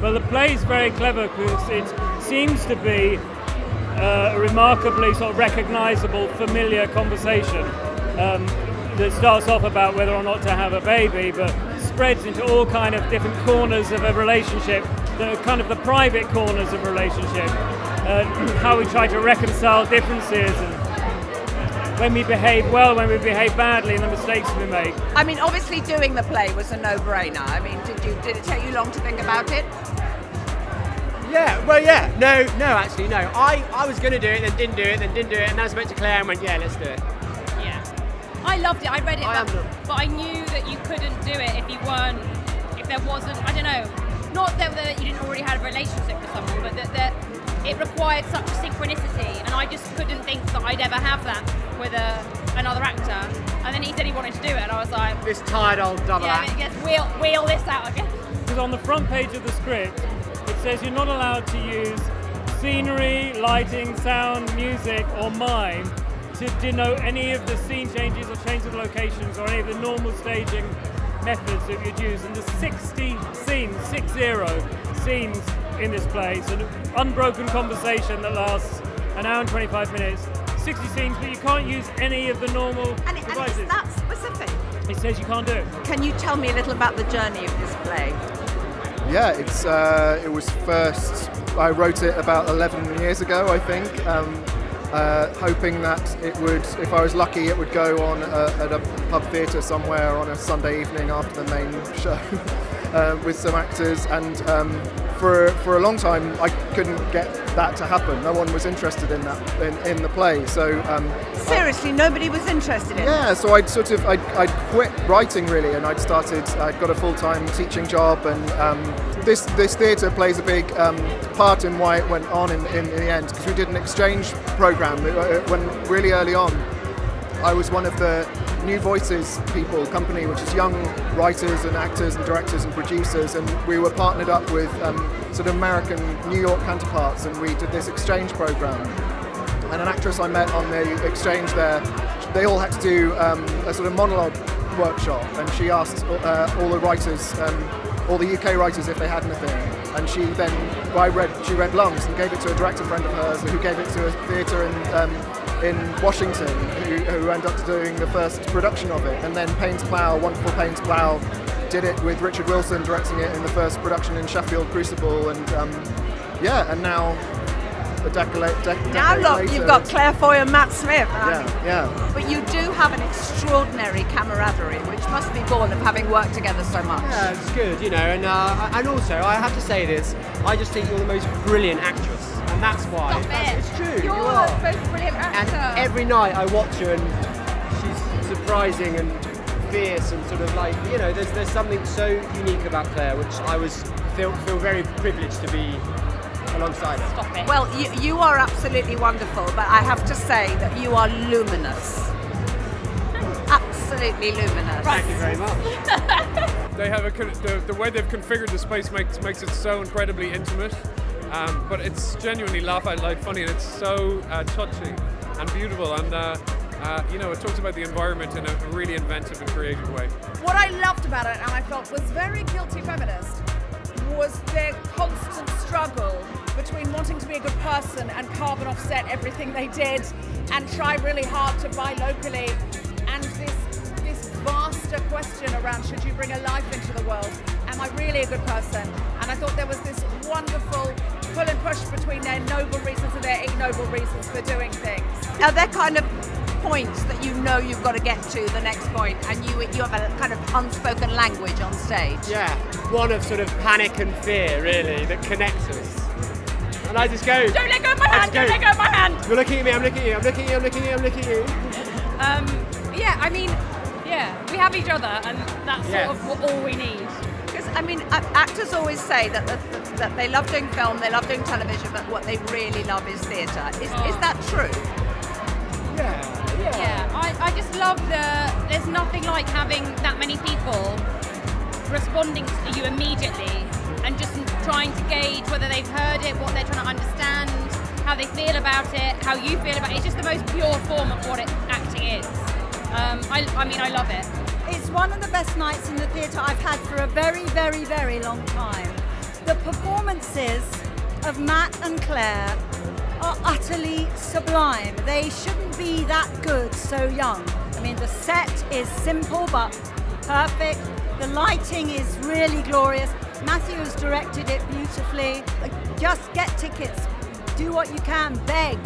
Well, the play's very clever because it seems to be a remarkably sort of recognisable, familiar conversation that starts off about whether or not to have a baby, but spreads into all kind of different corners of a relationship, that are kind of the private corners of a relationship, how we try to reconcile differences, and when we behave well, when we behave badly, and the mistakes we make. I mean, obviously doing the play was a no-brainer. I mean, did it take you long to think about it? Yeah, well, yeah. No, actually, no. I was going to do it, then didn't do it, and then I spoke to Claire and went, yeah, let's do it. Yeah. I loved it. I read it, but I knew that you couldn't do it if there wasn't, I don't know, not that you didn't already have a relationship with someone, but that it required such a synchronicity, and I just couldn't think that I'd ever have that with another actor. And then he said he wanted to do it, and I was like, this tired old double act. Let's wheel this out again. Because on the front page of the script, it says you're not allowed to use scenery, lighting, sound, music, or mime to denote any of the scene changes or change of locations or any of the normal staging methods that you'd use. And there's 60 scenes, 60 scenes in this play. So an unbroken conversation that lasts an hour and 25 minutes, 60 scenes, but you can't use any of the normal devices. And it's that specific? It says you can't do it. Can you tell me a little about the journey of this play? Yeah, it was first, I wrote it about 11 years ago, I think, hoping that it would, if I was lucky, it would go on at a pub theatre somewhere on a Sunday evening after the main show with some actors, and for a long time I couldn't get that to happen. No one was interested in that, in the play, so... Seriously, nobody was interested in it? Yeah, so I'd quit writing really, and I'd got a full-time teaching job, and this theatre plays a big part in why it went on in the end, because we did an exchange programme when really early on. I was one of the New Voices company, which is young writers and actors and directors and producers, and we were partnered up with sort of American New York counterparts, and we did this exchange programme. And an actress I met on the exchange there, they all had to do a sort of monologue workshop, and she asked all the writers, all the UK writers, if they had anything. And she read Lungs and gave it to a director friend of hers, who gave it to a theatre in Washington, who ended up doing the first production of it. And then wonderful Payne's Plough, did it with Richard Wilson directing it in the first production in Sheffield Crucible, and and now a decade now look, later, you've got Claire Foy and Matt Smith. Yeah. But you do have an extraordinary camaraderie, which must be born of having worked together so much. Yeah, it's good, and also I have to say this, I just think you're the most brilliant actress, and that's why. It's true. You're you are. the most brilliant actor. And every night I watch her, and she's surprising and fierce, and sort of like, there's something so unique about Claire, which I feel very privileged to be alongside her. Stop it. Well, you are absolutely wonderful, but I have to say that you are luminous. Absolutely luminous. Thank you very much. They have the way they've configured the space makes it so incredibly intimate, but it's genuinely laugh out loud funny, and it's so touching and beautiful, and it talks about the environment in a really inventive and creative way. What I loved about it, and I felt was very guilty feminist, was their constant struggle between wanting to be a good person and carbon offset everything they did and try really hard to buy locally, and this vaster question around, should you bring a life into the world? Am I really a good person? And I thought there was this wonderful pull and push between their noble reasons and their ignoble reasons for doing things. Are there kind of points that you've got to get to the next point, and you have a kind of unspoken language on stage? Yeah, one of sort of panic and fear, really, that connects us. And I just go, Don't let go of my hand, don't let go of my hand. You're looking at me, I'm looking at you, I'm looking at you, I'm looking at you, I'm looking at you. We have each other, and that's sort of all we need. Because, actors always say that they love doing film, they love doing television, but what they really love is theatre. Is that true? Yeah, I just love there's nothing like having that many people responding to you immediately and just trying to gauge whether they've heard it, what they're trying to understand, how they feel about it, how you feel about it. It's just the most pure form of what acting is. I love it. It's one of the best nights in the theatre I've had for a very, very, very long time. The performance performances of Matt and Claire are utterly sublime. They shouldn't be that good so young. I mean, the set is simple but perfect. The lighting is really glorious. Matthew has directed it beautifully. Just get tickets. Do what you can. Beg,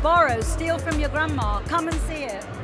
borrow, steal from your grandma. Come and see it.